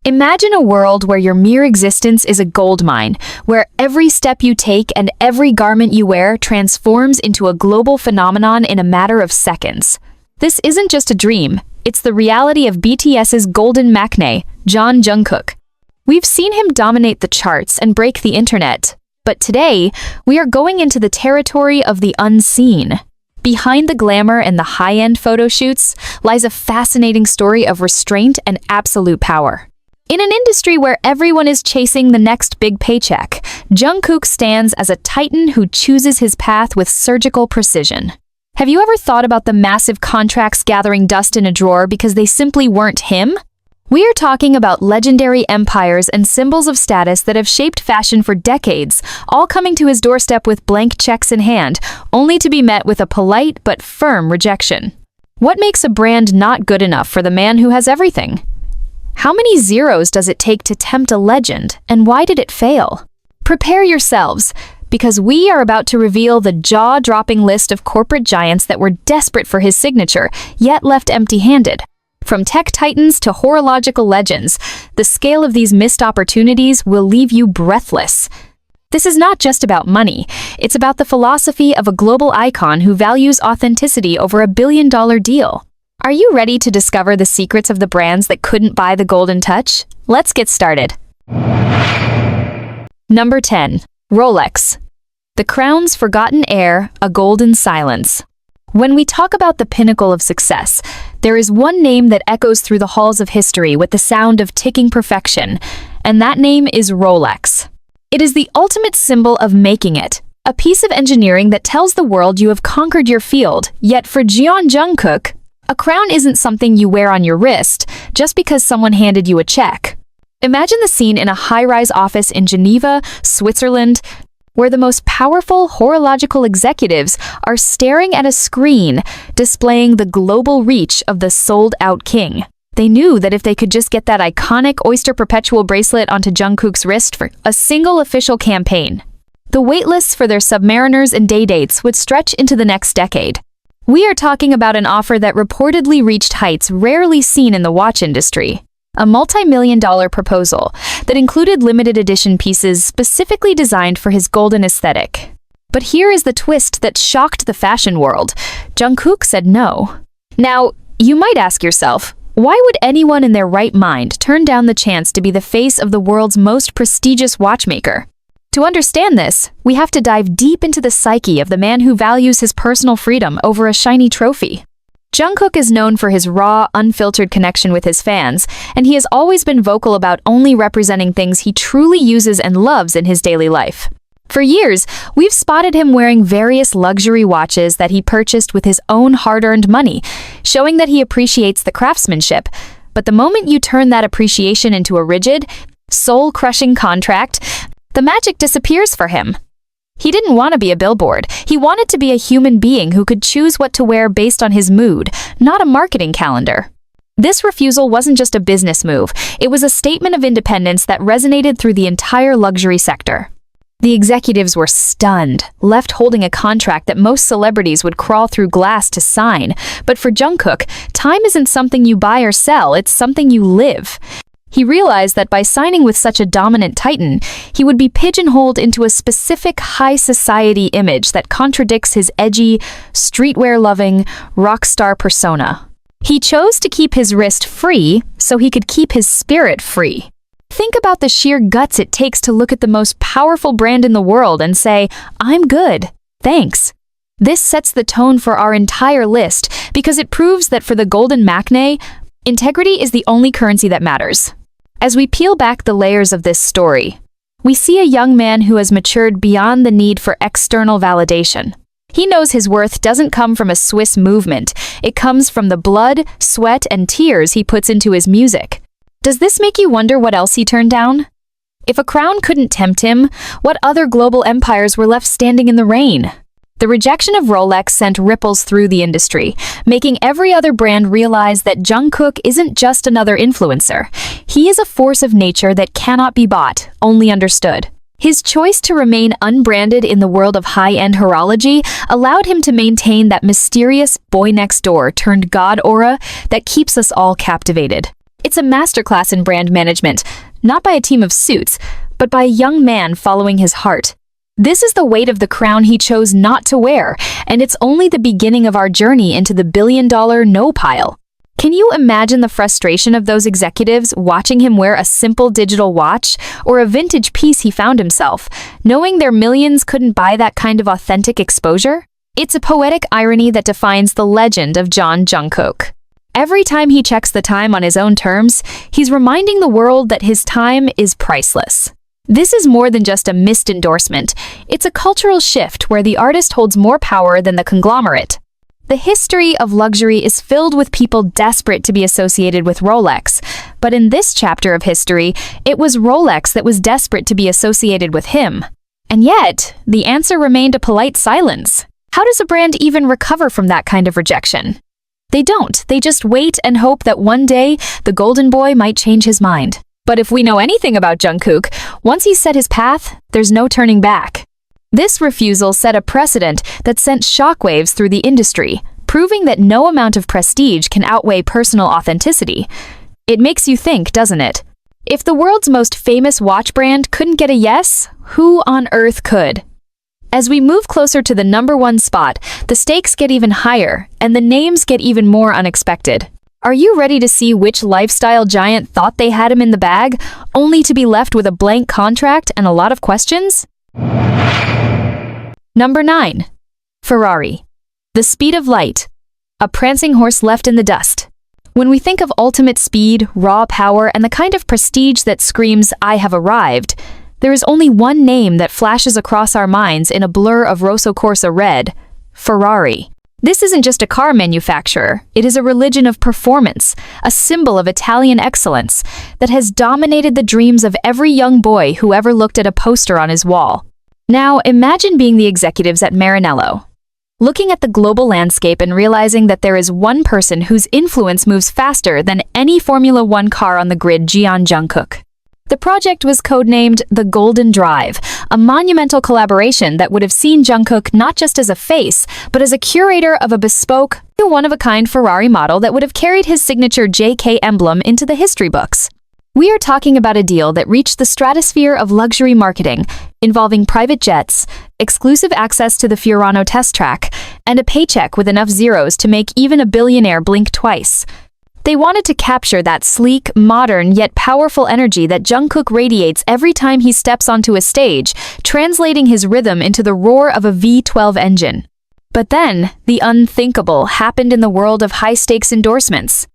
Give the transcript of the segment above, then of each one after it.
Imagine a world where your mere existence is a gold mine, where every step you take and every garment you wear transforms into a global phenomenon in a matter of seconds. This isn't just a dream, it's the reality of BTS's golden maknae, Jungkook. We've seen him dominate the charts and break the internet, but today, we are going into the territory of the unseen. Behind the glamour and the high-end photo shoots lies a fascinating story of restraint and absolute power. In an industry where everyone is chasing the next big paycheck, Jungkook stands as a titan who chooses his path with surgical precision. Have you ever thought about the massive contracts gathering dust in a drawer because they simply weren't him? We are talking about legendary empires and symbols of status that have shaped fashion for decades, all coming to his doorstep with blank checks in hand, only to be met with a polite but firm rejection. What makes a brand not good enough for the man who has everything? How many zeros does it take to tempt a legend, and why did it fail? Prepare yourselves, because we are about to reveal the jaw-dropping list of corporate giants that were desperate for his signature, yet left empty-handed. From tech titans to horological legends, the scale of these missed opportunities will leave you breathless. This is not just about money, it's about the philosophy of a global icon who values authenticity over a billion-dollar deal. Are you ready to discover the secrets of the brands that couldn't buy the golden touch? Let's get started. Number 10. Rolex. The crown's forgotten heir, a golden silence. When we talk about the pinnacle of success, there is one name that echoes through the halls of history with the sound of ticking perfection, and that name is Rolex. It is the ultimate symbol of making it, a piece of engineering that tells the world you have conquered your field, yet for Jungkook, a crown isn't something you wear on your wrist just because someone handed you a check. Imagine the scene in a high-rise office in Geneva, Switzerland, where the most powerful horological executives are staring at a screen displaying the global reach of the sold-out king. They knew that if they could just get that iconic Oyster Perpetual bracelet onto Jungkook's wrist for a single official campaign, the waitlists for their submariners and day dates would stretch into the next decade. We are talking about an offer that reportedly reached heights rarely seen in the watch industry. A multi-million-dollar proposal that included limited edition pieces specifically designed for his golden aesthetic. But here is the twist that shocked the fashion world. Jungkook said no. Now, you might ask yourself, why would anyone in their right mind turn down the chance to be the face of the world's most prestigious watchmaker? To understand this, we have to dive deep into the psyche of the man who values his personal freedom over a shiny trophy. Jungkook is known for his raw, unfiltered connection with his fans, and he has always been vocal about only representing things he truly uses and loves in his daily life. For years, we've spotted him wearing various luxury watches that he purchased with his own hard-earned money, showing that he appreciates the craftsmanship. But the moment you turn that appreciation into a rigid, soul-crushing contract, the magic disappears for him. He didn't want to be a billboard. He wanted to be a human being who could choose what to wear based on his mood, not a marketing calendar. This refusal wasn't just a business move. It was a statement of independence that resonated through the entire luxury sector. The executives were stunned, left holding a contract that most celebrities would crawl through glass to sign. But for Jungkook, time isn't something you buy or sell, it's something you live. He realized that by signing with such a dominant titan, he would be pigeonholed into a specific high society image that contradicts his edgy, streetwear-loving, rock star persona. He chose to keep his wrist free so he could keep his spirit free. Think about the sheer guts it takes to look at the most powerful brand in the world and say, "I'm good, thanks." This sets the tone for our entire list because it proves that for the golden maknae, integrity is the only currency that matters. As we peel back the layers of this story, we see a young man who has matured beyond the need for external validation. He knows his worth doesn't come from a Swiss movement. It comes from the blood, sweat, and tears he puts into his music. Does this make you wonder what else he turned down? If a crown couldn't tempt him, what other global empires were left standing in the rain? The rejection of Rolex sent ripples through the industry, making every other brand realize that Jungkook isn't just another influencer. He is a force of nature that cannot be bought, only understood. His choice to remain unbranded in the world of high-end horology allowed him to maintain that mysterious boy-next-door-turned-god aura that keeps us all captivated. It's It's a masterclass in brand management, not by a team of suits, but by a young man following his heart. This is the weight of the crown he chose not to wear, and it's only the beginning of our journey into the billion-dollar no pile. Can you imagine the frustration of those executives watching him wear a simple digital watch or a vintage piece he found himself, knowing their millions couldn't buy that kind of authentic exposure? It's a poetic irony that defines the legend of Jungkook. Every time he checks the time on his own terms, he's reminding the world that his time is priceless. This is more than just a missed endorsement. It's a cultural shift where the artist holds more power than the conglomerate. The history of luxury is filled with people desperate to be associated with Rolex, but in this chapter of history, it was Rolex that was desperate to be associated with him. And yet, the answer remained a polite silence. How does a brand even recover from that kind of rejection? They don't. They just wait and hope that one day the golden boy might change his mind. But if we know anything about Jungkook, once he's set his path, there's no turning back. This refusal set a precedent that sent shockwaves through the industry, proving that no amount of prestige can outweigh personal authenticity. It makes you think, doesn't it? If the world's most famous watch brand couldn't get a yes, who on earth could? As we move closer to the #1 spot, the stakes get even higher, and the names get even more unexpected. Are you ready to see which lifestyle giant thought they had him in the bag, only to be left with a blank contract and a lot of questions? Number 9. Ferrari. The speed of light. A prancing horse left in the dust. When we think of ultimate speed, raw power, and the kind of prestige that screams, "I have arrived," there is only one name that flashes across our minds in a blur of Rosso Corsa red: Ferrari. This isn't just a car manufacturer, it is a religion of performance, a symbol of Italian excellence that has dominated the dreams of every young boy who ever looked at a poster on his wall. Now, imagine being the executives at Maranello, looking at the global landscape and realizing that there is one person whose influence moves faster than any Formula One car on the grid, Jungkook. The project was codenamed the Golden Drive, a monumental collaboration that would have seen Jungkook not just as a face, but as a curator of a bespoke, one-of-a-kind Ferrari model that would have carried his signature JK emblem into the history books. We are talking about a deal that reached the stratosphere of luxury marketing, involving private jets, exclusive access to the Fiorano test track, and a paycheck with enough zeros to make even a billionaire blink twice. They wanted to capture that sleek, modern, yet powerful energy that Jungkook radiates every time he steps onto a stage, translating his rhythm into the roar of a V12 engine. But then, the unthinkable happened in the world of high-stakes endorsements.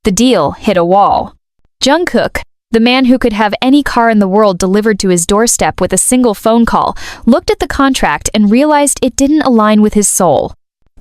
The deal hit a wall. Jungkook, the man who could have any car in the world delivered to his doorstep with a single phone call, looked at the contract and realized it didn't align with his soul.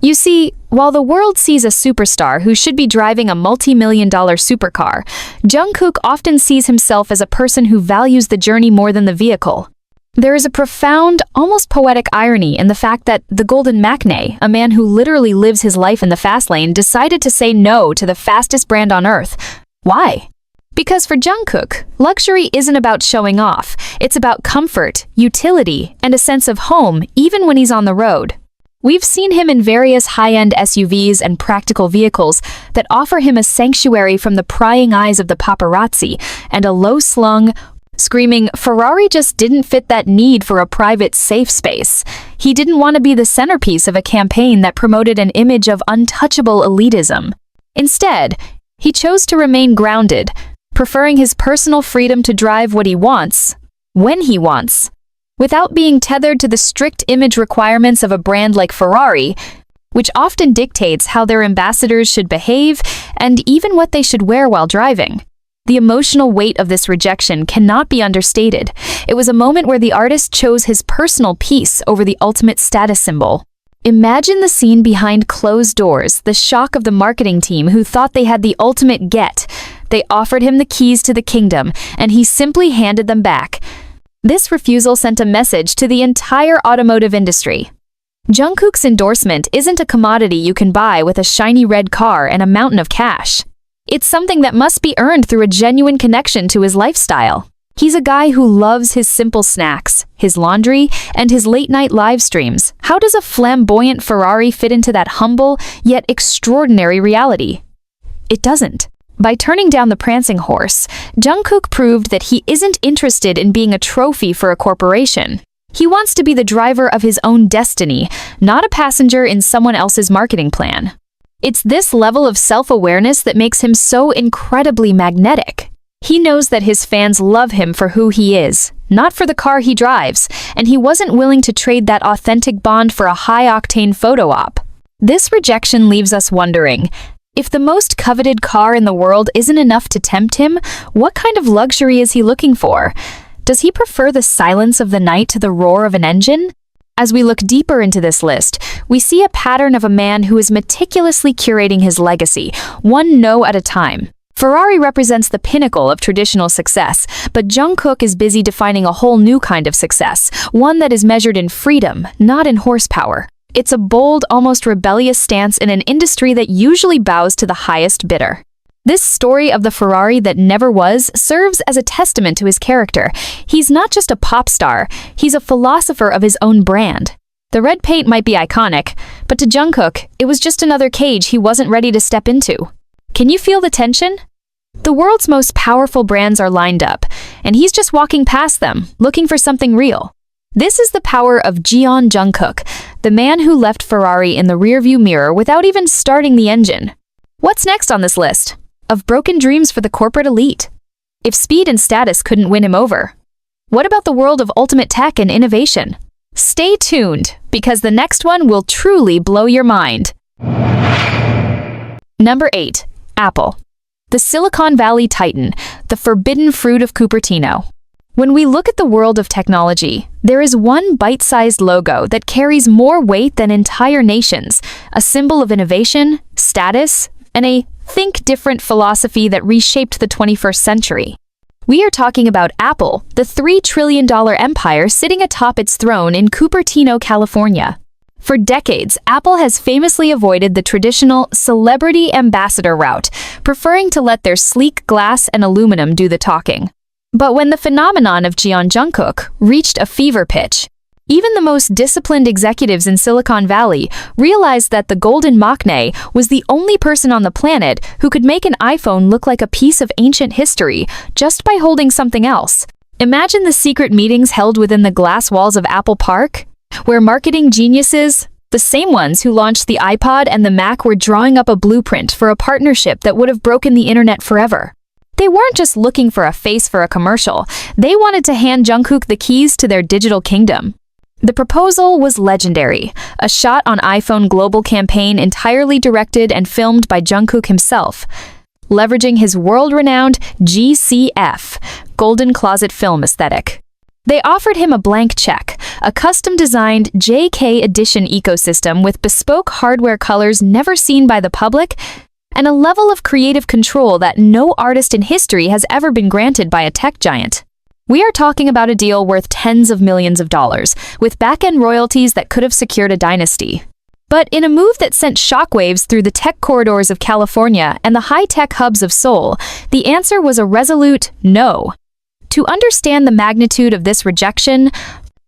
You see, while the world sees a superstar who should be driving a multi-million-dollar supercar, Jungkook often sees himself as a person who values the journey more than the vehicle. There is a profound, almost poetic irony in the fact that the Golden Magne, a man who literally lives his life in the fast lane, decided to say no to the fastest brand on earth. Why? Because for Jungkook, luxury isn't about showing off. It's about comfort, utility, and a sense of home even when he's on the road. We've seen him in various high-end SUVs and practical vehicles that offer him a sanctuary from the prying eyes of the paparazzi and a low-slung, screaming, Ferrari just didn't fit that need for a private safe space. He didn't want to be the centerpiece of a campaign that promoted an image of untouchable elitism. Instead, he chose to remain grounded, preferring his personal freedom to drive what he wants, when he wants, without being tethered to the strict image requirements of a brand like Ferrari, which often dictates how their ambassadors should behave and even what they should wear while driving. The emotional weight of this rejection cannot be understated. It was a moment where the artist chose his personal peace over the ultimate status symbol. Imagine the scene behind closed doors, the shock of the marketing team who thought they had the ultimate get. They offered him the keys to the kingdom, and he simply handed them back. This refusal sent a message to the entire automotive industry. Jungkook's endorsement isn't a commodity you can buy with a shiny red car and a mountain of cash. It's something that must be earned through a genuine connection to his lifestyle. He's a guy who loves his simple snacks, his laundry, and his late-night live streams. How does a flamboyant Ferrari fit into that humble, yet extraordinary reality? It doesn't. By turning down the prancing horse, Jungkook proved that he isn't interested in being a trophy for a corporation. He wants to be the driver of his own destiny, not a passenger in someone else's marketing plan. It's this level of self-awareness that makes him so incredibly magnetic. He knows that his fans love him for who he is, not for the car he drives, and he wasn't willing to trade that authentic bond for a high-octane photo op. This rejection leaves us wondering, if the most coveted car in the world isn't enough to tempt him, what kind of luxury is he looking for? Does he prefer the silence of the night to the roar of an engine? As we look deeper into this list, we see a pattern of a man who is meticulously curating his legacy, one no at a time. Ferrari represents the pinnacle of traditional success, but Jungkook is busy defining a whole new kind of success, one that is measured in freedom, not in horsepower. It's a bold, almost rebellious stance in an industry that usually bows to the highest bidder. This story of the Ferrari that never was serves as a testament to his character. He's not just a pop star, he's a philosopher of his own brand. The red paint might be iconic, but to Jungkook, it was just another cage he wasn't ready to step into. Can you feel the tension? The world's most powerful brands are lined up, and he's just walking past them, looking for something real. This is the power of jeon Jungkook, the man who left Ferrari in the rearview mirror without even starting the engine. What's next on this list? Of broken dreams for the corporate elite. If speed and status couldn't win him over, what about the world of ultimate tech and innovation? Stay tuned, because the next one will truly blow your mind. Number 8. Apple. The Silicon Valley Titan, the forbidden fruit of Cupertino. When we look at the world of technology, there is one bite-sized logo that carries more weight than entire nations, a symbol of innovation, status, and a think different philosophy that reshaped the 21st century. We are talking about Apple, the $3 trillion empire sitting atop its throne in Cupertino, California. For decades, Apple has famously avoided the traditional celebrity ambassador route, preferring to let their sleek glass and aluminum do the talking. But when the phenomenon of jeon Jungkook reached a fever pitch, even the most disciplined executives in Silicon Valley realized that the golden maknae was the only person on the planet who could make an iPhone look like a piece of ancient history just by holding something else. Imagine the secret meetings held within the glass walls of Apple Park, where marketing geniuses, the same ones who launched the iPod and the Mac, were drawing up a blueprint for a partnership that would have broken the internet forever. They weren't just looking for a face for a commercial, they wanted to hand Jungkook the keys to their digital kingdom. The proposal was legendary, a shot on iPhone global campaign entirely directed and filmed by Jungkook himself, leveraging his world-renowned GCF, Golden Closet film aesthetic. They offered him a blank check, a custom-designed JK edition ecosystem with bespoke hardware colors never seen by the public, and a level of creative control that no artist in history has ever been granted by a tech giant. We are talking about a deal worth tens of millions of dollars, with back-end royalties that could have secured a dynasty. But in a move that sent shockwaves through the tech corridors of California and the high-tech hubs of Seoul, the answer was a resolute no. To understand the magnitude of this rejection,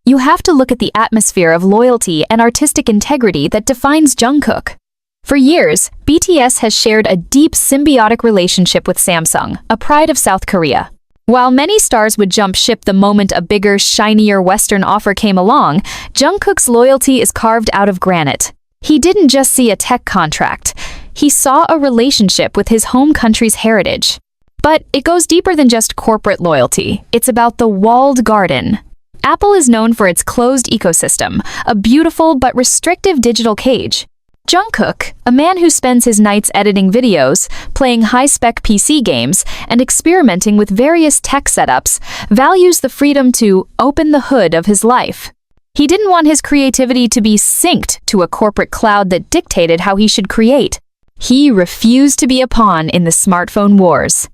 you have to look at the atmosphere of loyalty and artistic integrity that defines Jungkook. For years, BTS has shared a deep symbiotic relationship with Samsung, a pride of South Korea. While many stars would jump ship the moment a bigger, shinier Western offer came along, Jungkook's loyalty is carved out of granite. He didn't just see a tech contract. He saw a relationship with his home country's heritage. But it goes deeper than just corporate loyalty. It's about the walled garden. Apple is known for its closed ecosystem, a beautiful but restrictive digital cage. Jungkook, a man who spends his nights editing videos, playing high-spec PC games, and experimenting with various tech setups, values the freedom to open the hood of his life. He didn't want his creativity to be synced to a corporate cloud that dictated how he should create. He refused to be a pawn in the smartphone wars.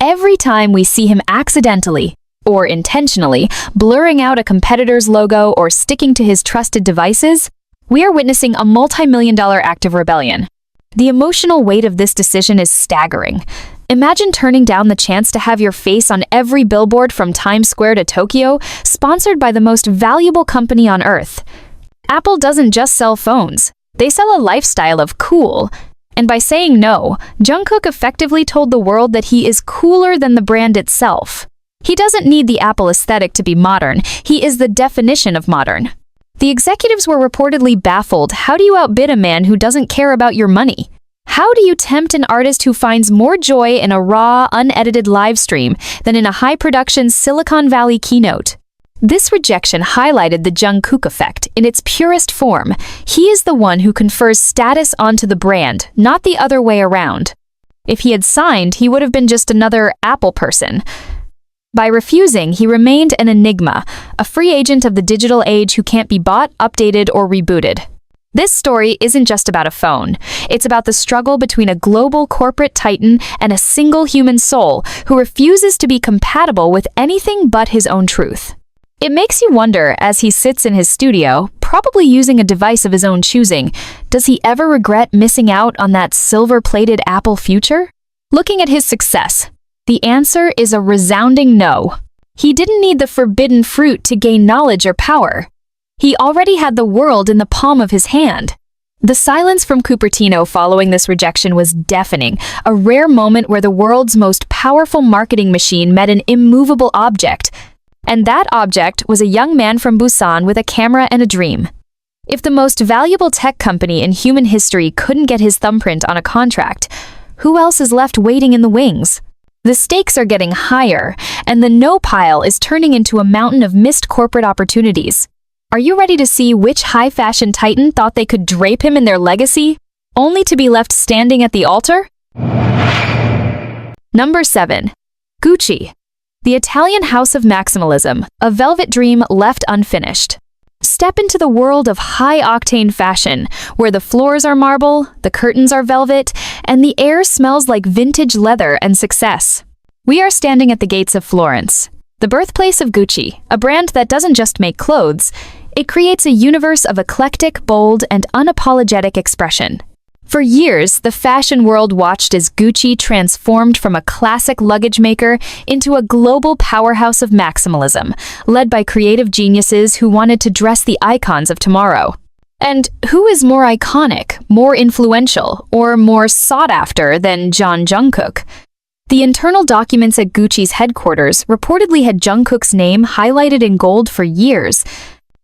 Every time we see him accidentally, or intentionally, blurring out a competitor's logo or sticking to his trusted devices, we are witnessing a multi-million-dollar act of rebellion. The emotional weight of this decision is staggering. Imagine turning down the chance to have your face on every billboard from Times Square to Tokyo, sponsored by the most valuable company on Earth. Apple doesn't just sell phones. They sell a lifestyle of cool. And by saying no, Jungkook effectively told the world that he is cooler than the brand itself. He doesn't need the Apple aesthetic to be modern, he is the definition of modern. The executives were reportedly baffled. How do you outbid a man who doesn't care about your money? How do you tempt an artist who finds more joy in a raw, unedited live stream than in a high-production Silicon Valley keynote? This rejection highlighted the Jungkook effect in its purest form. He is the one who confers status onto the brand, not the other way around. If he had signed, he would have been just another Apple person. By refusing, he remained an enigma, a free agent of the digital age who can't be bought, updated, or rebooted. This story isn't just about a phone. It's about the struggle between a global corporate titan and a single human soul who refuses to be compatible with anything but his own truth. It makes you wonder, as he sits in his studio, probably using a device of his own choosing, does he ever regret missing out on that silver-plated Apple future? Looking at his success, the answer is a resounding no. He didn't need the forbidden fruit to gain knowledge or power. He already had the world in the palm of his hand. The silence from Cupertino following this rejection was deafening, a rare moment where the world's most powerful marketing machine met an immovable object. And that object was a young man from Busan with a camera and a dream. If the most valuable tech company in human history couldn't get his thumbprint on a contract, who else is left waiting in the wings? The stakes are getting higher, and the no pile is turning into a mountain of missed corporate opportunities. Are you ready to see which high-fashion titan thought they could drape him in their legacy, only to be left standing at the altar? Number 7. Gucci. The Italian house of maximalism, a velvet dream left unfinished. Step into the world of high-octane fashion, where the floors are marble, the curtains are velvet, and the air smells like vintage leather and success. We are standing at the gates of Florence, the birthplace of Gucci, a brand that doesn't just make clothes, it creates a universe of eclectic, bold, and unapologetic expression. For years, the fashion world watched as Gucci transformed from a classic luggage maker into a global powerhouse of maximalism, led by creative geniuses who wanted to dress the icons of tomorrow. And who is more iconic, more influential, or more sought after than Jungkook? The internal documents at Gucci's headquarters reportedly had Jungkook's name highlighted in gold for years.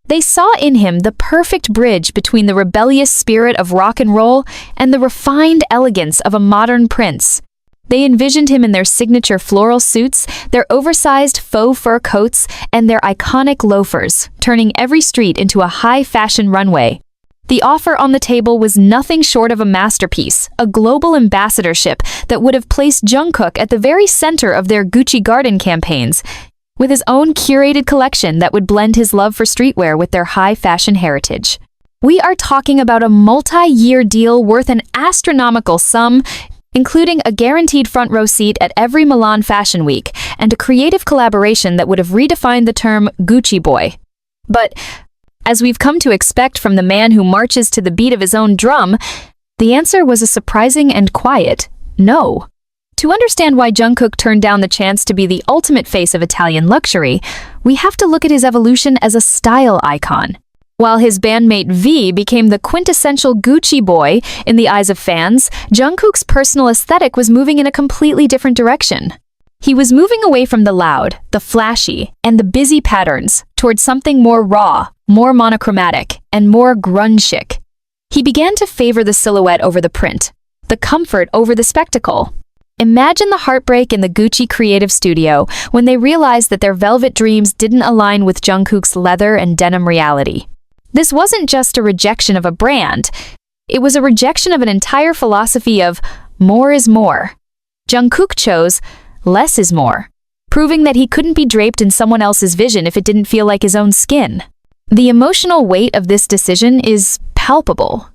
They saw in him the perfect bridge between the rebellious spirit of rock and roll and the refined elegance of a modern prince. They envisioned him in their signature floral suits, their oversized faux fur coats, and their iconic loafers, turning every street into a high-fashion runway. The offer on the table was nothing short of a masterpiece, a global ambassadorship that would have placed Jungkook at the very center of their Gucci Garden campaigns, with his own curated collection that would blend his love for streetwear with their high-fashion heritage. We are talking about a multi-year deal worth an astronomical sum, including a guaranteed front-row seat at every Milan Fashion Week and a creative collaboration that would have redefined the term Gucci boy. But, as we've come to expect from the man who marches to the beat of his own drum, the answer was a surprising and quiet no. To understand why Jungkook turned down the chance to be the ultimate face of Italian luxury, we have to look at his evolution as a style icon. While his bandmate V became the quintessential Gucci boy in the eyes of fans, Jungkook's personal aesthetic was moving in a completely different direction. He was moving away from the loud, the flashy, and the busy patterns towards something more raw, more monochromatic, and more grunge chic. He began to favor the silhouette over the print, the comfort over the spectacle. Imagine the heartbreak in the Gucci creative studio when they realized that their velvet dreams didn't align with Jungkook's leather and denim reality. This wasn't just a rejection of a brand, it was a rejection of an entire philosophy of more is more. Jungkook chose less is more, proving that he couldn't be draped in someone else's vision if it didn't feel like his own skin. The emotional weight of this decision is palpable.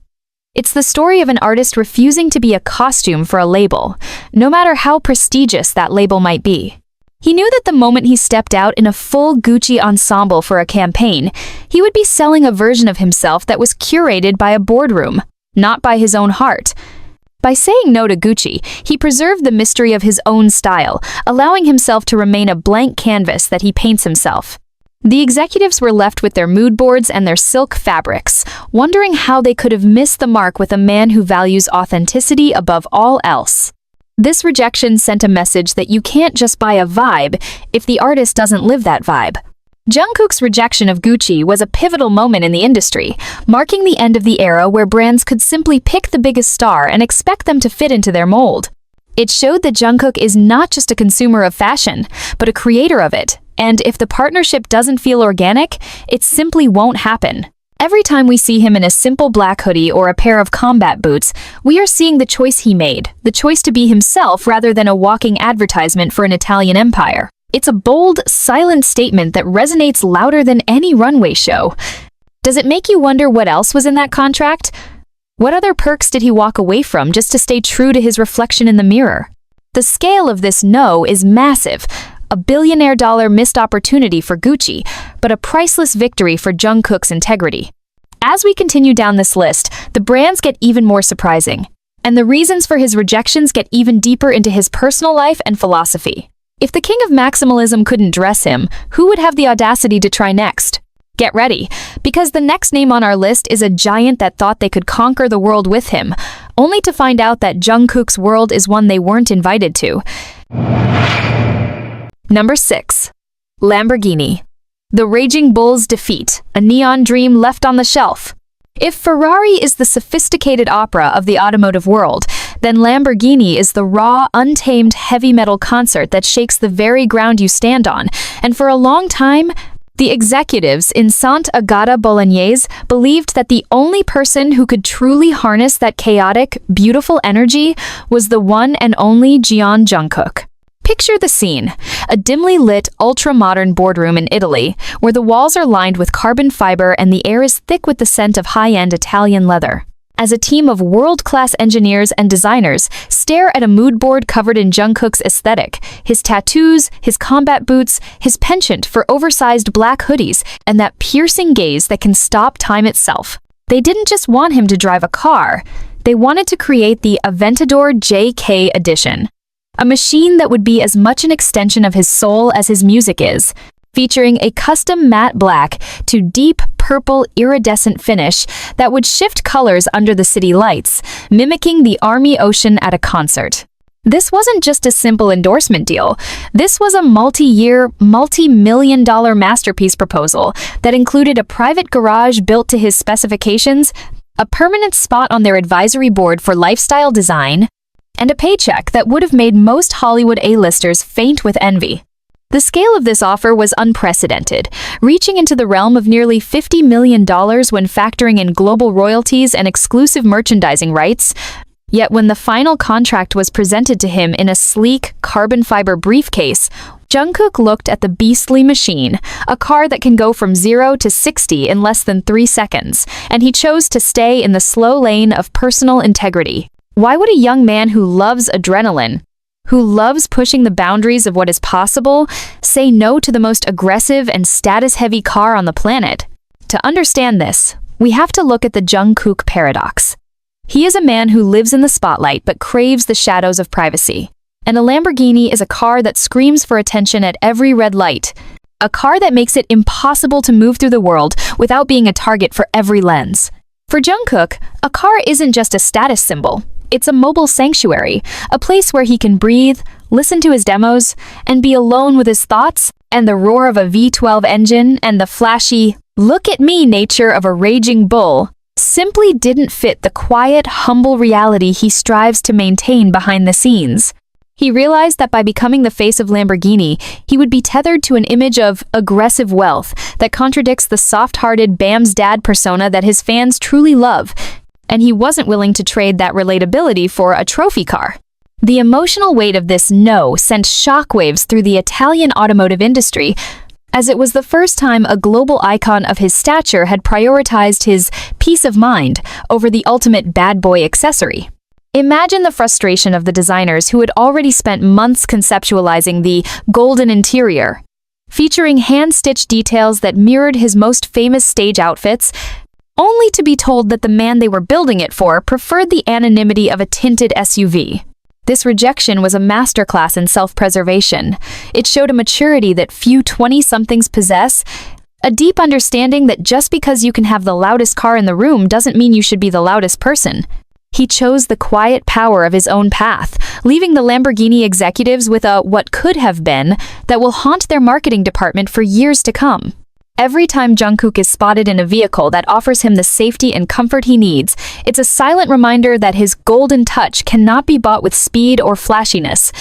It's the story of an artist refusing to be a costume for a label, no matter how prestigious that label might be. He knew that the moment he stepped out in a full Gucci ensemble for a campaign, he would be selling a version of himself that was curated by a boardroom, not by his own heart. By saying no to Gucci, he preserved the mystery of his own style, allowing himself to remain a blank canvas that he paints himself. The executives were left with their mood boards and their silk fabrics, wondering how they could have missed the mark with a man who values authenticity above all else. This rejection sent a message that you can't just buy a vibe if the artist doesn't live that vibe. Jungkook's rejection of Gucci was a pivotal moment in the industry, marking the end of the era where brands could simply pick the biggest star and expect them to fit into their mold. It showed that Jungkook is not just a consumer of fashion, but a creator of it, and if the partnership doesn't feel organic, it simply won't happen. Every time we see him in a simple black hoodie or a pair of combat boots, we are seeing the choice he made, the choice to be himself rather than a walking advertisement for an Italian empire. It's a bold, silent statement that resonates louder than any runway show. Does it make you wonder what else was in that contract? What other perks did he walk away from just to stay true to his reflection in the mirror? The scale of this no is massive. A billionaire-dollar missed opportunity for Gucci, but a priceless victory for Jungkook's integrity. As we continue down this list, the brands get even more surprising, and the reasons for his rejections get even deeper into his personal life and philosophy. If the king of maximalism couldn't dress him, who would have the audacity to try next? Get ready, because the next name on our list is a giant that thought they could conquer the world with him, only to find out that Jungkook's world is one they weren't invited to. Number 6. Lamborghini. The Raging Bull's defeat, a neon dream left on the shelf. If Ferrari is the sophisticated opera of the automotive world, then Lamborghini is the raw, untamed heavy metal concert that shakes the very ground you stand on, and for a long time, the executives in Sant Agata Bolognese believed that the only person who could truly harness that chaotic, beautiful energy was the one and only jeon Jungkook. Picture the scene, a dimly lit, ultra-modern boardroom in Italy, where the walls are lined with carbon fiber and the air is thick with the scent of high-end Italian leather. As a team of world-class engineers and designers stare at a mood board covered in Jungkook's aesthetic, his tattoos, his combat boots, his penchant for oversized black hoodies, and that piercing gaze that can stop time itself. They didn't just want him to drive a car, they wanted to create the Aventador JK edition. A machine that would be as much an extension of his soul as his music is, featuring a custom matte black to deep purple iridescent finish that would shift colors under the city lights, mimicking the army ocean at a concert. This wasn't just a simple endorsement deal. This was a multi-year, multi-million-dollar masterpiece proposal that included a private garage built to his specifications, a permanent spot on their advisory board for lifestyle design, and a paycheck that would have made most Hollywood A-listers faint with envy. The scale of this offer was unprecedented, reaching into the realm of nearly $50 million when factoring in global royalties and exclusive merchandising rights. Yet when the final contract was presented to him in a sleek, carbon fiber briefcase, Jungkook looked at the beastly machine, a car that can go from 0 to 60 in less than 3 seconds, and he chose to stay in the slow lane of personal integrity. Why would a young man who loves adrenaline, who loves pushing the boundaries of what is possible, say no to the most aggressive and status-heavy car on the planet? To understand this, we have to look at the Jungkook paradox. He is a man who lives in the spotlight but craves the shadows of privacy. And a Lamborghini is a car that screams for attention at every red light. A car that makes it impossible to move through the world without being a target for every lens. For Jungkook, a car isn't just a status symbol. It's a mobile sanctuary, a place where he can breathe, listen to his demos, and be alone with his thoughts, and the roar of a V12 engine and the flashy, look at me nature of a raging bull simply didn't fit the quiet, humble reality he strives to maintain behind the scenes. He realized that by becoming the face of Lamborghini, he would be tethered to an image of aggressive wealth that contradicts the soft-hearted Bam's dad persona that his fans truly love, and he wasn't willing to trade that relatability for a trophy car. The emotional weight of this no sent shockwaves through the Italian automotive industry, as it was the first time a global icon of his stature had prioritized his peace of mind over the ultimate bad boy accessory. Imagine the frustration of the designers who had already spent months conceptualizing the golden interior, featuring hand-stitched details that mirrored his most famous stage outfits, only to be told that the man they were building it for preferred the anonymity of a tinted SUV. This rejection was a masterclass in self-preservation. It showed a maturity that few 20-somethings possess, a deep understanding that just because you can have the loudest car in the room doesn't mean you should be the loudest person. He chose the quiet power of his own path, leaving the Lamborghini executives with a what could have been that will haunt their marketing department for years to come. Every time Jungkook is spotted in a vehicle that offers him the safety and comfort he needs, it's a silent reminder that his golden touch cannot be bought with speed or flashiness.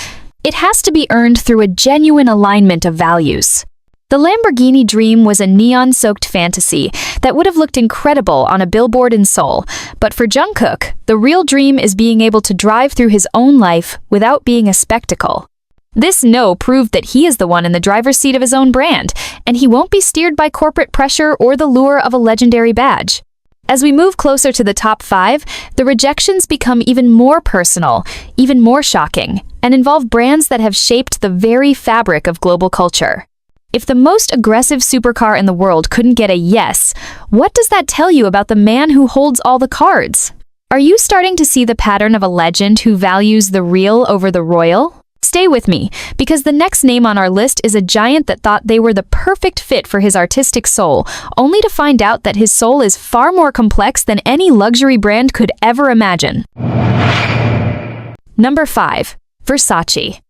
It has to be earned through a genuine alignment of values. The Lamborghini dream was a neon-soaked fantasy that would have looked incredible on a billboard in Seoul, but for Jungkook, the real dream is being able to drive through his own life without being a spectacle. This no proved that he is the one in the driver's seat of his own brand, and he won't be steered by corporate pressure or the lure of a legendary badge. As we move closer to the top 5, the rejections become even more personal, even more shocking, and involve brands that have shaped the very fabric of global culture. If the most aggressive supercar in the world couldn't get a yes, what does that tell you about the man who holds all the cards? Are you starting to see the pattern of a legend who values the real over the royal? Stay with me, because the next name on our list is a giant that thought they were the perfect fit for his artistic soul, only to find out that his soul is far more complex than any luxury brand could ever imagine. Number 5. Versace.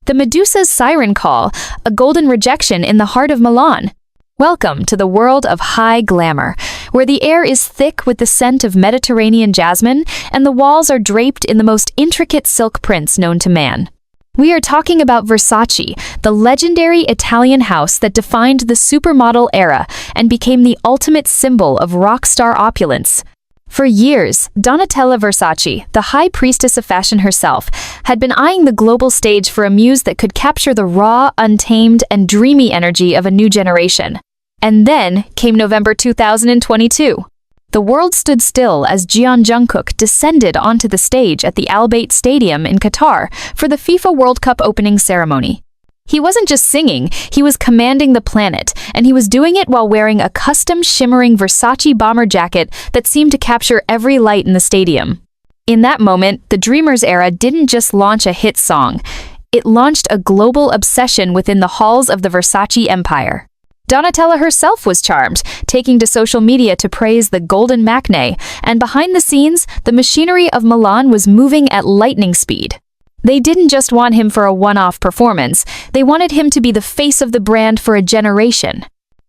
The Medusa's siren call, a golden rejection in the heart of Milan. Welcome to the world of high glamour, where the air is thick with the scent of Mediterranean jasmine and the walls are draped in the most intricate silk prints known to man. We are talking about Versace, the legendary Italian house that defined the supermodel era and became the ultimate symbol of rock star opulence. For years, Donatella Versace, the high priestess of fashion herself, had been eyeing the global stage for a muse that could capture the raw, untamed, and dreamy energy of a new generation. And then came November 2022. The world stood still as jeon Jungkook descended onto the stage at the Al Bayt Stadium in Qatar for the FIFA World Cup opening ceremony. He wasn't just singing, he was commanding the planet, and he was doing it while wearing a custom shimmering Versace bomber jacket that seemed to capture every light in the stadium. In that moment, the Dreamers era didn't just launch a hit song, it launched a global obsession within the halls of the Versace empire. Donatella herself was charmed, taking to social media to praise the golden matinee, and behind the scenes, the machinery of Milan was moving at lightning speed. They didn't just want him for a one-off performance, they wanted him to be the face of the brand for a generation.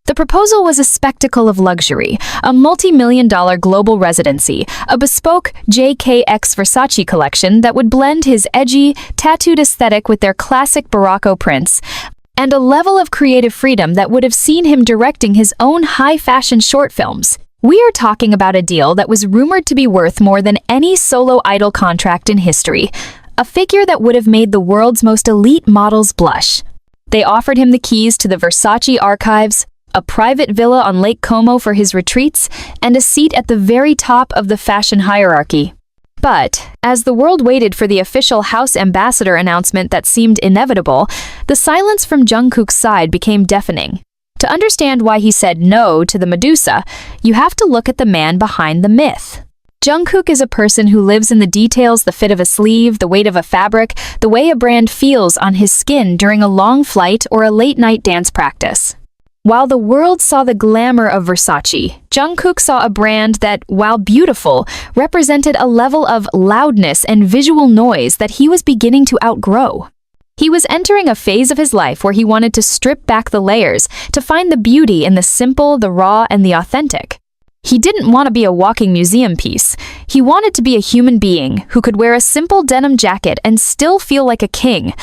The proposal was a spectacle of luxury, a multi-million-dollar global residency, a bespoke JK x Versace collection that would blend his edgy, tattooed aesthetic with their classic Barocco prints, and a level of creative freedom that would have seen him directing his own high-fashion short films. We are talking about a deal that was rumored to be worth more than any solo idol contract in history, a figure that would have made the world's most elite models blush. They offered him the keys to the Versace archives, a private villa on Lake Como for his retreats, and a seat at the very top of the fashion hierarchy. But, as the world waited for the official house ambassador announcement that seemed inevitable, the silence from Jungkook's side became deafening. To understand why he said no to the Medusa, you have to look at the man behind the myth. Jungkook is a person who lives in the details, the fit of a sleeve, the weight of a fabric, the way a brand feels on his skin during a long flight or a late-night dance practice. While the world saw the glamour of Versace, Jungkook saw a brand that, while beautiful, represented a level of loudness and visual noise that he was beginning to outgrow. He was entering a phase of his life where he wanted to strip back the layers, to find the beauty in the simple, the raw, and the authentic. He didn't want to be a walking museum piece. He wanted to be a human being who could wear a simple denim jacket and still feel like a king.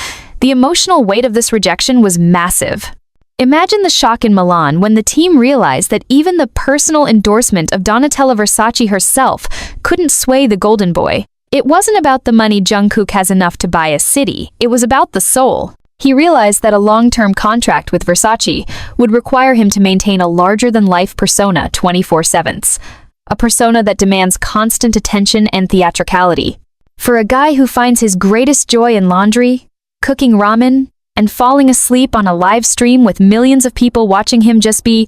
The emotional weight of this rejection was massive. Imagine the shock in Milan when the team realized that even the personal endorsement of Donatella Versace herself couldn't sway the golden boy. It wasn't about the money Jungkook has enough to buy a city, it was about the soul. He realized that a long-term contract with Versace would require him to maintain a larger-than-life persona 24/7, a persona that demands constant attention and theatricality. For a guy who finds his greatest joy in laundry, cooking ramen, and falling asleep on a live stream with millions of people watching him just be,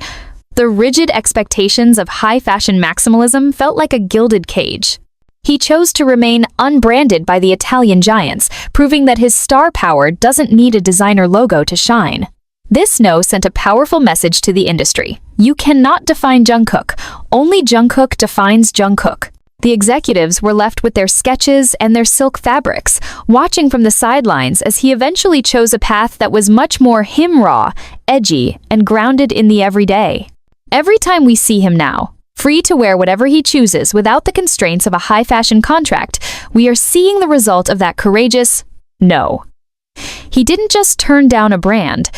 the rigid expectations of high-fashion maximalism felt like a gilded cage. He chose to remain unbranded by the Italian giants, proving that his star power doesn't need a designer logo to shine. This no sent a powerful message to the industry. You cannot define Jungkook. Only Jungkook defines Jungkook. The executives were left with their sketches and their silk fabrics, watching from the sidelines as he eventually chose a path that was much more him-raw, edgy, and grounded in the everyday. Every time we see him now, free to wear whatever he chooses without the constraints of a high-fashion contract, we are seeing the result of that courageous no. He didn't just turn down a brand.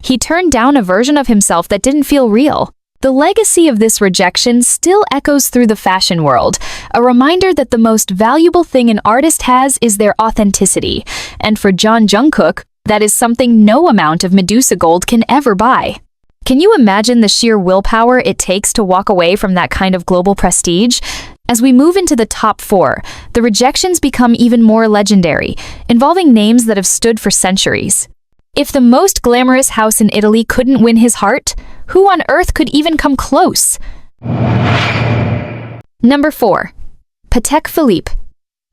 He turned down a version of himself that didn't feel real. The legacy of this rejection still echoes through the fashion world, a reminder that the most valuable thing an artist has is their authenticity. And for Jungkook, that is something no amount of Medusa gold can ever buy. Can you imagine the sheer willpower it takes to walk away from that kind of global prestige? As we move into the top 4, the rejections become even more legendary, involving names that have stood for centuries. If the most glamorous house in Italy couldn't win his heart, who on earth could even come close? Number 4. Patek Philippe.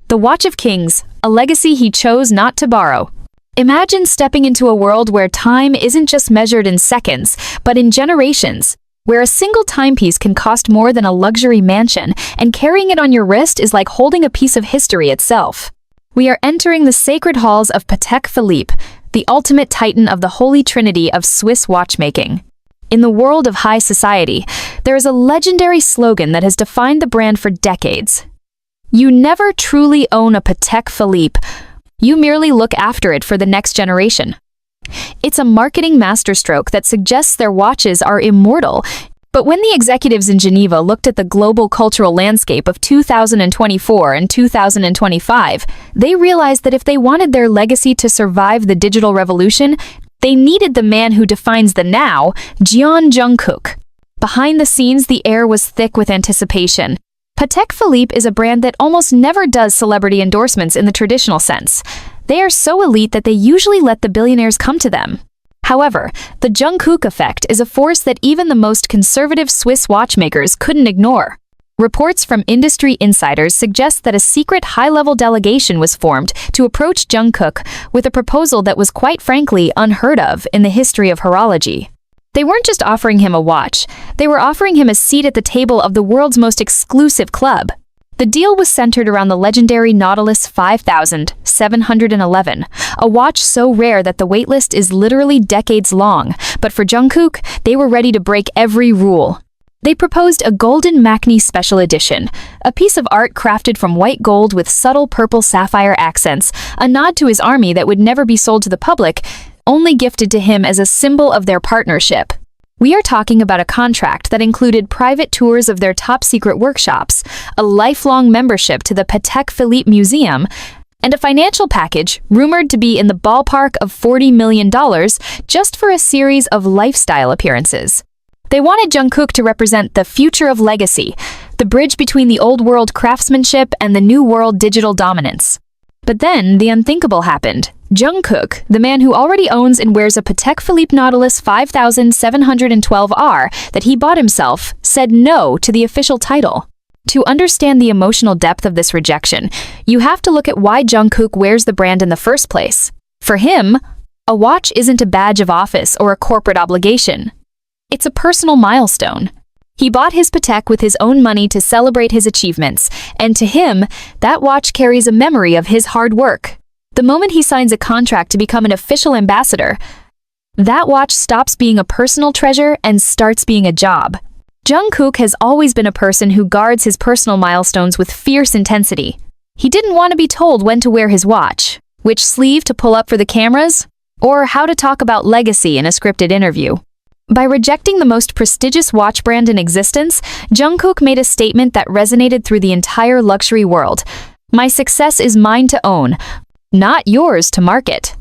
The Watch of Kings, a legacy he chose not to borrow. Imagine stepping into a world where time isn't just measured in seconds, but in generations, where a single timepiece can cost more than a luxury mansion, and carrying it on your wrist is like holding a piece of history itself. We are entering the sacred halls of Patek Philippe, the ultimate titan of the holy trinity of Swiss watchmaking. In the world of high society, there is a legendary slogan that has defined the brand for decades. You never truly own a Patek Philippe. You merely look after it for the next generation. It's a marketing masterstroke that suggests their watches are immortal. But when the executives in Geneva looked at the global cultural landscape of 2024 and 2025, they realized that if they wanted their legacy to survive the digital revolution, they needed the man who defines the now, Jungkook. Behind the scenes, the air was thick with anticipation. Patek Philippe is a brand that almost never does celebrity endorsements in the traditional sense. They are so elite that they usually let the billionaires come to them. However, the Jungkook effect is a force that even the most conservative Swiss watchmakers couldn't ignore. Reports from industry insiders suggest that a secret high-level delegation was formed to approach Jungkook with a proposal that was quite frankly unheard of in the history of horology. They weren't just offering him a watch, they were offering him a seat at the table of the world's most exclusive club. The deal was centered around the legendary Nautilus 5711, a watch so rare that the waitlist is literally decades long, but for Jungkook, they were ready to break every rule. They proposed a golden Machne special edition, a piece of art crafted from white gold with subtle purple sapphire accents, a nod to his army that would never be sold to the public, only gifted to him as a symbol of their partnership. We are talking about a contract that included private tours of their top-secret workshops, a lifelong membership to the Patek Philippe Museum, and a financial package rumored to be in the ballpark of $40 million just for a series of lifestyle appearances. They wanted Jungkook to represent the future of legacy, the bridge between the old-world craftsmanship and the new-world digital dominance. But then, the unthinkable happened. Jungkook, the man who already owns and wears a Patek Philippe Nautilus 5712R that he bought himself, said no to the official title. To understand the emotional depth of this rejection, you have to look at why Jungkook wears the brand in the first place. For him, a watch isn't a badge of office or a corporate obligation. It's a personal milestone. He bought his Patek with his own money to celebrate his achievements, and to him, that watch carries a memory of his hard work. The moment he signs a contract to become an official ambassador, that watch stops being a personal treasure and starts being a job. Jungkook has always been a person who guards his personal milestones with fierce intensity. He didn't want to be told when to wear his watch, which sleeve to pull up for the cameras, or how to talk about legacy in a scripted interview. By rejecting the most prestigious watch brand in existence, Jungkook made a statement that resonated through the entire luxury world. My success is mine to own, not yours to market.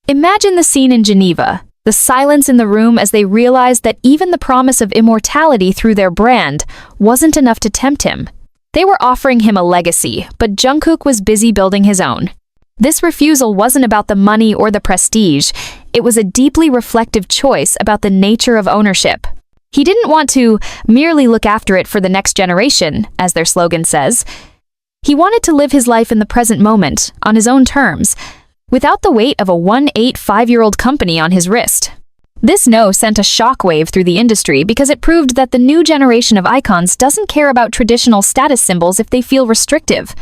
Imagine the scene in Geneva, the silence in the room as they realized that even the promise of immortality through their brand wasn't enough to tempt him. They were offering him a legacy, but Jungkook was busy building his own. This refusal wasn't about the money or the prestige. It was a deeply reflective choice about the nature of ownership. He didn't want to merely look after it for the next generation, as their slogan says. He wanted to live his life in the present moment, on his own terms, without the weight of a 185-year-old company on his wrist. This no sent a shockwave through the industry because it proved that the new generation of icons doesn't care about traditional status symbols if they feel restrictive.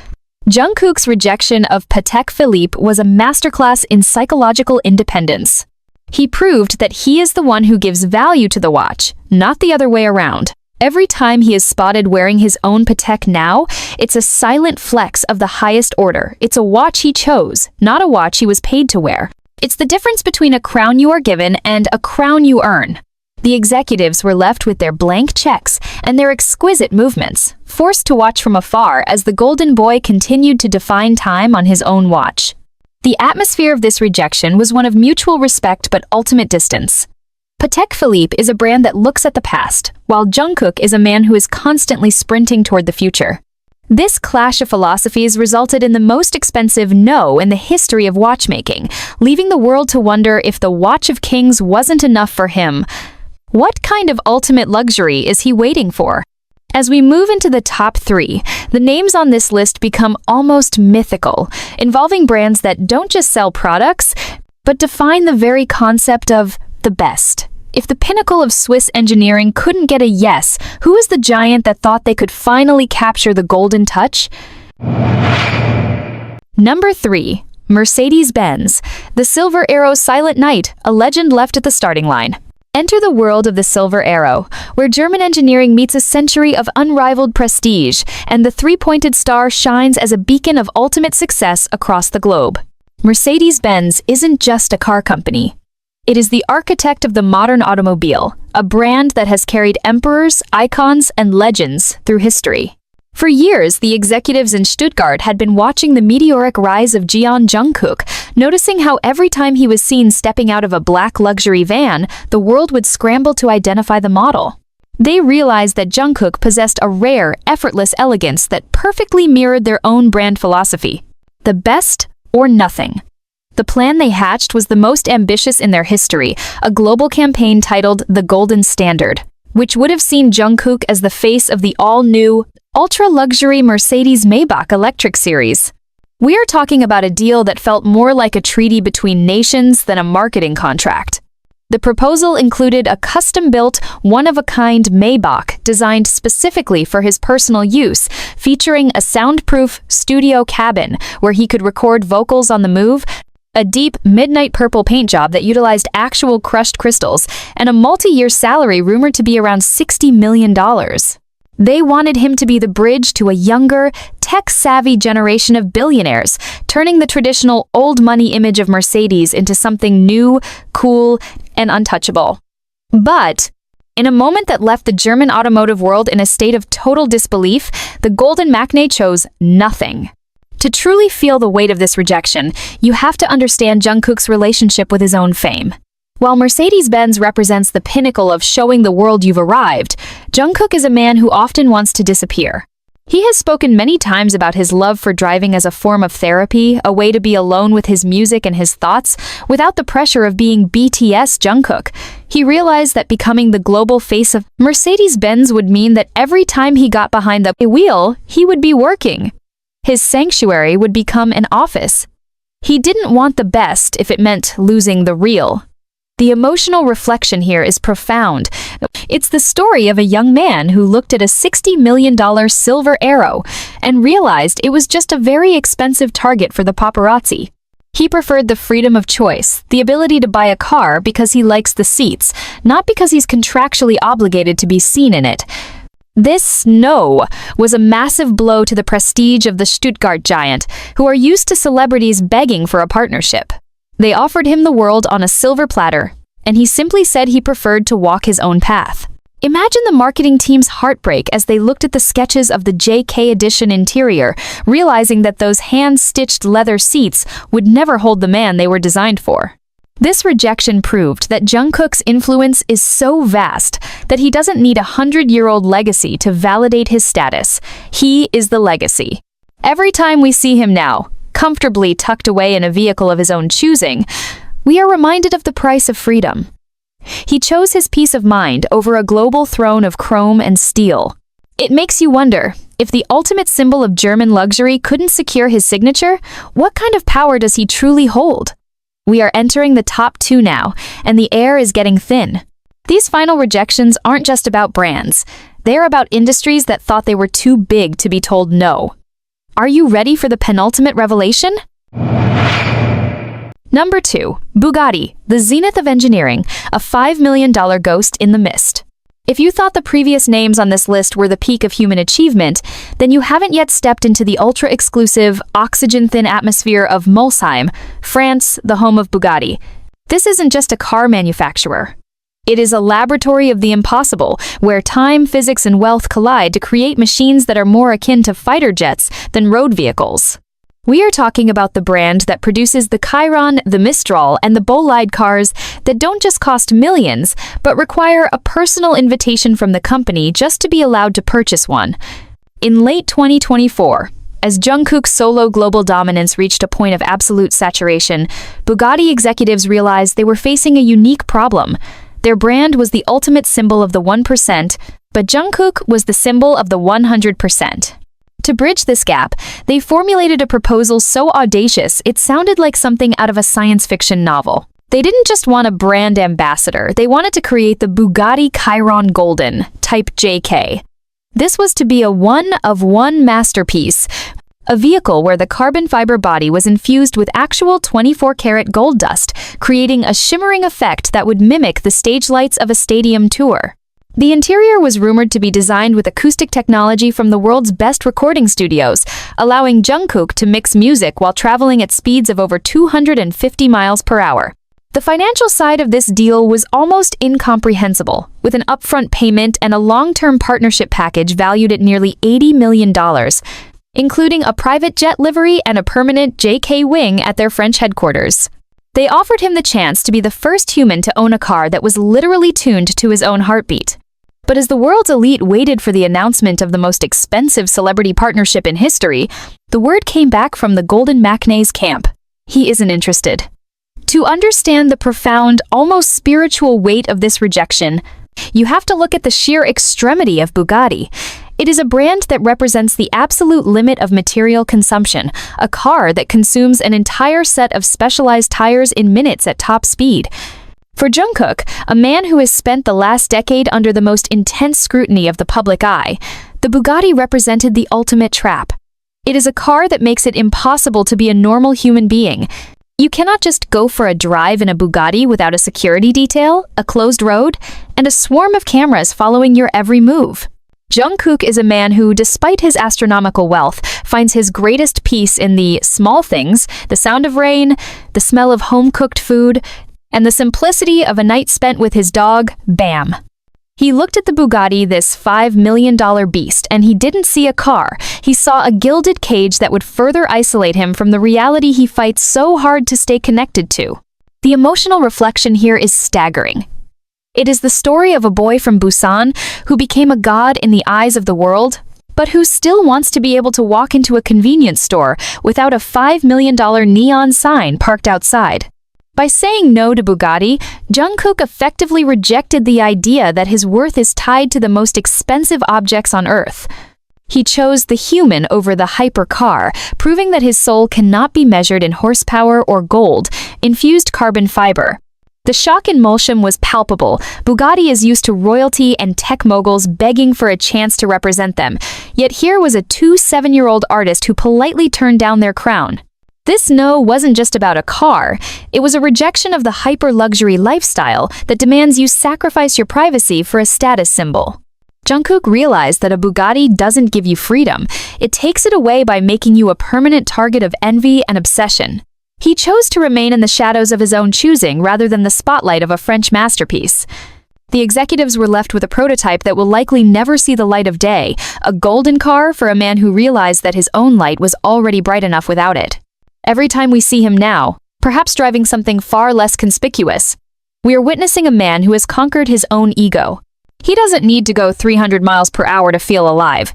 Jungkook's rejection of Patek Philippe was a masterclass in psychological independence. He proved that he is the one who gives value to the watch, not the other way around. Every time he is spotted wearing his own Patek now, it's a silent flex of the highest order. It's a watch he chose, not a watch he was paid to wear. It's the difference between a crown you are given and a crown you earn. The executives were left with their blank checks and their exquisite movements, forced to watch from afar as the golden boy continued to define time on his own watch. The atmosphere of this rejection was one of mutual respect but ultimate distance. Patek Philippe is a brand that looks at the past, while Jungkook is a man who is constantly sprinting toward the future. This clash of philosophies resulted in the most expensive no in the history of watchmaking, leaving the world to wonder if the Watch of Kings wasn't enough for him. What kind of ultimate luxury is he waiting for? As we move into the top 3, the names on this list become almost mythical, involving brands that don't just sell products, but define the very concept of the best. If the pinnacle of Swiss engineering couldn't get a yes, who is the giant that thought they could finally capture the golden touch? Number 3. Mercedes-Benz, the Silver Arrow Silent Knight, a legend left at the starting line. Enter the world of the Silver Arrow, where German engineering meets a century of unrivaled prestige, and the three-pointed star shines as a beacon of ultimate success across the globe. Mercedes-Benz isn't just a car company. It is the architect of the modern automobile, a brand that has carried emperors, icons, and legends through history. For years, the executives in Stuttgart had been watching the meteoric rise of jeon Jungkook, noticing how every time he was seen stepping out of a black luxury van, the world would scramble to identify the model. They realized that Jungkook possessed a rare, effortless elegance that perfectly mirrored their own brand philosophy: the best or nothing. The plan they hatched was the most ambitious in their history, a global campaign titled The Golden Standard, which would have seen Jungkook as the face of the all-new, ultra-luxury Mercedes-Maybach electric series. We are talking about a deal that felt more like a treaty between nations than a marketing contract. The proposal included a custom-built, one-of-a-kind Maybach designed specifically for his personal use, featuring a soundproof studio cabin where he could record vocals on the move, a deep midnight purple paint job that utilized actual crushed crystals, and a multi-year salary rumored to be around $60 million. They wanted him to be the bridge to a younger, tech-savvy generation of billionaires, turning the traditional old money image of Mercedes into something new, cool, and untouchable. But in a moment that left the German automotive world in a state of total disbelief, the golden magnate chose nothing. To truly feel the weight of this rejection, you have to understand Jungkook's relationship with his own fame. While Mercedes-Benz represents the pinnacle of showing the world you've arrived, Jungkook is a man who often wants to disappear. He has spoken many times about his love for driving as a form of therapy, a way to be alone with his music and his thoughts, without the pressure of being BTS Jungkook. He realized that becoming the global face of Mercedes-Benz would mean that every time he got behind the wheel, he would be working. His sanctuary would become an office. He didn't want the best if it meant losing the real. The emotional reflection here is profound. It's the story of a young man who looked at a $60 million Silver Arrow and realized it was just a very expensive target for the paparazzi. He preferred the freedom of choice, the ability to buy a car because he likes the seats, not because he's contractually obligated to be seen in it. This no was a massive blow to the prestige of the Stuttgart giant, who are used to celebrities begging for a partnership. They offered him the world on a silver platter, and he simply said he preferred to walk his own path. Imagine the marketing team's heartbreak as they looked at the sketches of the JK edition interior, realizing that those hand-stitched leather seats would never hold the man they were designed for. This rejection proved that Jungkook's influence is so vast that he doesn't need a 100-year-old legacy to validate his status. He is the legacy. Every time we see him now, comfortably tucked away in a vehicle of his own choosing, we are reminded of the price of freedom. He chose his peace of mind over a global throne of chrome and steel. It makes you wonder, if the ultimate symbol of German luxury couldn't secure his signature, what kind of power does he truly hold? We are entering the top 2 now, and the air is getting thin. These final rejections aren't just about brands. They are about industries that thought they were too big to be told no. Are you ready for the penultimate revelation? Number 2. Bugatti, the zenith of engineering, a $5 million ghost in the mist. If you thought the previous names on this list were the peak of human achievement, then you haven't yet stepped into the ultra-exclusive, oxygen-thin atmosphere of Mulsanne, France, the home of Bugatti. This isn't just a car manufacturer. It is a laboratory of the impossible, where time, physics, and wealth collide to create machines that are more akin to fighter jets than road vehicles. We are talking about the brand that produces the Chiron, the Mistral, and the Bolide cars that don't just cost millions, but require a personal invitation from the company just to be allowed to purchase one. In late 2024, as Jungkook's solo global dominance reached a point of absolute saturation, Bugatti executives realized they were facing a unique problem. Their brand was the ultimate symbol of the 1%, but Jungkook was the symbol of the 100%. To bridge this gap, they formulated a proposal so audacious it sounded like something out of a science fiction novel. They didn't just want a brand ambassador, they wanted to create the Bugatti Chiron Golden, Type JK. This was to be a one-of-one masterpiece, a vehicle where the carbon fiber body was infused with actual 24-karat gold dust, creating a shimmering effect that would mimic the stage lights of a stadium tour. The interior was rumored to be designed with acoustic technology from the world's best recording studios, allowing Jungkook to mix music while traveling at speeds of over 250 miles per hour. The financial side of this deal was almost incomprehensible, with an upfront payment and a long-term partnership package valued at nearly $80 million, including a private jet livery and a permanent JK wing at their French headquarters. They offered him the chance to be the first human to own a car that was literally tuned to his own heartbeat. But as the world's elite waited for the announcement of the most expensive celebrity partnership in history, the word came back from the Golden Macnae's camp. He isn't interested. To understand the profound, almost spiritual weight of this rejection, you have to look at the sheer extremity of Bugatti. It is a brand that represents the absolute limit of material consumption, a car that consumes an entire set of specialized tires in minutes at top speed. For Jungkook, a man who has spent the last decade under the most intense scrutiny of the public eye, the Bugatti represented the ultimate trap. It is a car that makes it impossible to be a normal human being. You cannot just go for a drive in a Bugatti without a security detail, a closed road, and a swarm of cameras following your every move. Jungkook is a man who, despite his astronomical wealth, finds his greatest peace in the small things, the sound of rain, the smell of home-cooked food, and the simplicity of a night spent with his dog, Bam. He looked at the Bugatti, this $5 million beast, and he didn't see a car. He saw a gilded cage that would further isolate him from the reality he fights so hard to stay connected to. The emotional reflection here is staggering. It is the story of a boy from Busan who became a god in the eyes of the world, but who still wants to be able to walk into a convenience store without a $5 million neon sign parked outside. By saying no to Bugatti, Jungkook effectively rejected the idea that his worth is tied to the most expensive objects on Earth. He chose the human over the hypercar, proving that his soul cannot be measured in horsepower or gold-infused carbon fiber. The shock in Mulsanne was palpable. Bugatti is used to royalty and tech moguls begging for a chance to represent them. Yet here was a 7-year-old artist who politely turned down their crown. This no wasn't just about a car, it was a rejection of the hyper-luxury lifestyle that demands you sacrifice your privacy for a status symbol. Jungkook realized that a Bugatti doesn't give you freedom, it takes it away by making you a permanent target of envy and obsession. He chose to remain in the shadows of his own choosing rather than the spotlight of a French masterpiece. The executives were left with a prototype that will likely never see the light of day, a golden car for a man who realized that his own light was already bright enough without it. Every time we see him now, perhaps driving something far less conspicuous, we are witnessing a man who has conquered his own ego. He doesn't need to go 300 miles per hour to feel alive.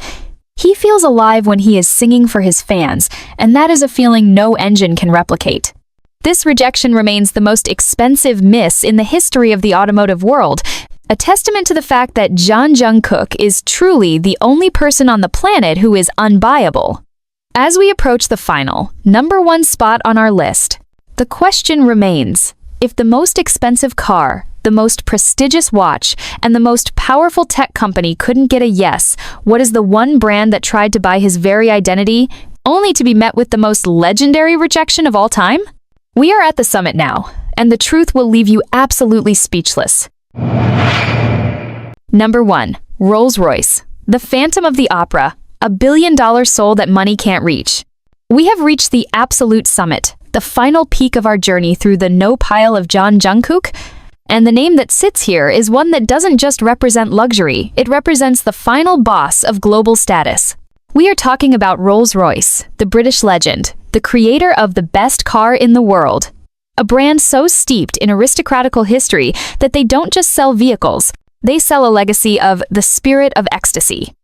He feels alive when he is singing for his fans, and that is a feeling no engine can replicate. This rejection remains the most expensive miss in the history of the automotive world, A testament to the fact that Jungkook is truly the only person on the planet who is unbuyable. As we approach the final, #1 spot on our list, the question remains, if the most expensive car, the most prestigious watch, and the most powerful tech company couldn't get a yes, what is the one brand that tried to buy his very identity, only to be met with the most legendary rejection of all time? We are at the summit now, and the truth will leave you absolutely speechless. #1. Rolls-Royce, the Phantom of the Opera, a billion-dollar soul that money can't reach. We have reached the absolute summit, the final peak of our journey through the no pile of Jungkook, and the name that sits here is one that doesn't just represent luxury, it represents the final boss of global status. We are talking about Rolls-Royce, the British legend, the creator of the best car in the world. A brand so steeped in aristocratical history that they don't just sell vehicles, they sell a legacy of the spirit of ecstasy.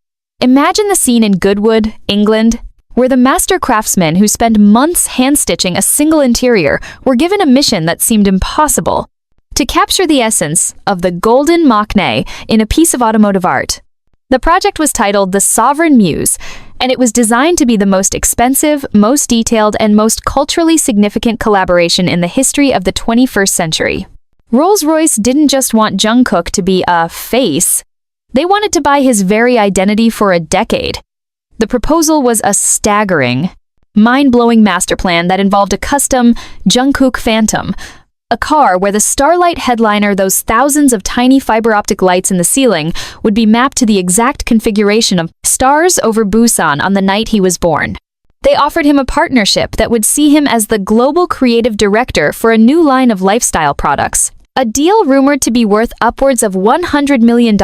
Imagine the scene in Goodwood, England, where the master craftsmen who spend months hand-stitching a single interior were given a mission that seemed impossible: to capture the essence of the golden Mach-E in a piece of automotive art. The project was titled The Sovereign Muse, and it was designed to be the most expensive, most detailed, and most culturally significant collaboration in the history of the 21st century. Rolls-Royce didn't just want Jungkook to be a face, they wanted to buy his very identity for a decade. The proposal was a staggering, mind-blowing master plan that involved a custom Jungkook Phantom, a car where the starlight headliner, those thousands of tiny fiber optic lights in the ceiling, would be mapped to the exact configuration of stars over Busan on the night he was born. They offered him a partnership that would see him as the global creative director for a new line of lifestyle products, a deal rumored to be worth upwards of $100 million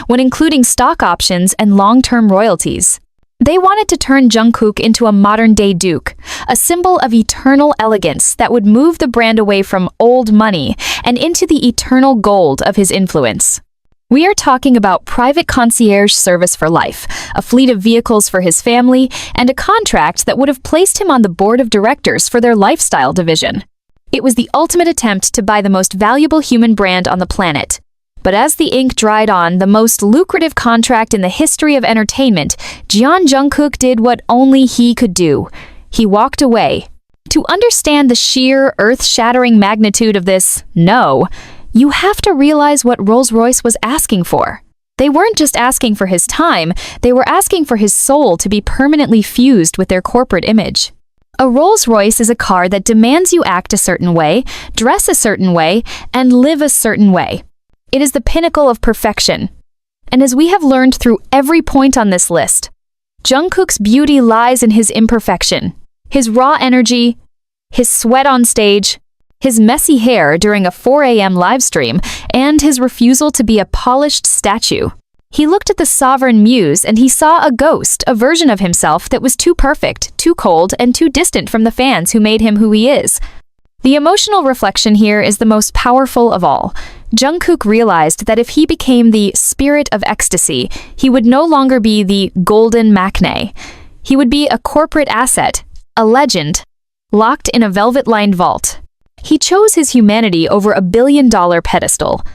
when including stock options and long-term royalties. They wanted to turn Jungkook into a modern-day duke, a symbol of eternal elegance that would move the brand away from old money and into the eternal gold of his influence. We are talking about private concierge service for life, a fleet of vehicles for his family, and a contract that would have placed him on the board of directors for their lifestyle division. It was the ultimate attempt to buy the most valuable human brand on the planet. But as the ink dried on the most lucrative contract in the history of entertainment, Jungkook did what only he could do. He walked away. To understand the sheer, earth-shattering magnitude of this no, you have to realize what Rolls-Royce was asking for. They weren't just asking for his time, they were asking for his soul to be permanently fused with their corporate image. A Rolls-Royce is a car that demands you act a certain way, dress a certain way, and live a certain way. It is the pinnacle of perfection. And as we have learned through every point on this list, Jungkook's beauty lies in his imperfection, his raw energy, his sweat on stage, his messy hair during a 4 a.m. livestream, and his refusal to be a polished statue. He looked at the sovereign muse and he saw a ghost, a version of himself that was too perfect, too cold, and too distant from the fans who made him who he is. The emotional reflection here is the most powerful of all. Jungkook realized that if he became the spirit of ecstasy, he would no longer be the golden Mach-E. He would be a corporate asset, a legend, locked in a velvet-lined vault. He chose his humanity over a billion-dollar pedestal.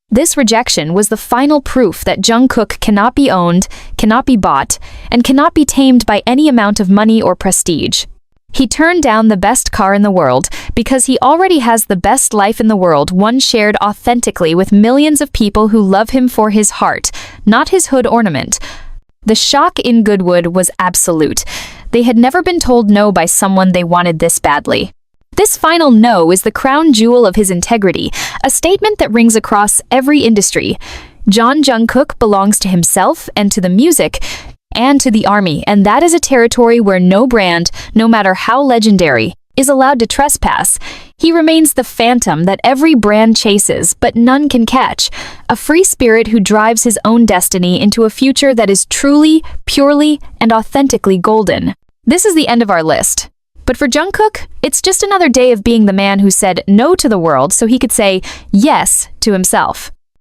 This rejection was the final proof that Jungkook cannot be owned, cannot be bought, and cannot be tamed by any amount of money or prestige. He turned down the best car in the world because he already has the best life in the world, one shared authentically with millions of people who love him for his heart, not his hood ornament. The shock in Goodwood was absolute. They had never been told no by someone they wanted this badly. This final no is the crown jewel of his integrity, a statement that rings across every industry. Jungkook belongs to himself and to the music, and to the army, and that is a territory where no brand, no matter how legendary, is allowed to trespass. He remains the phantom that every brand chases, but none can catch, a free spirit who drives his own destiny into a future that is truly, purely, and authentically golden. This is the end of our list. But for Jungkook, it's just another day of being the man who said no to the world so he could say yes to himself.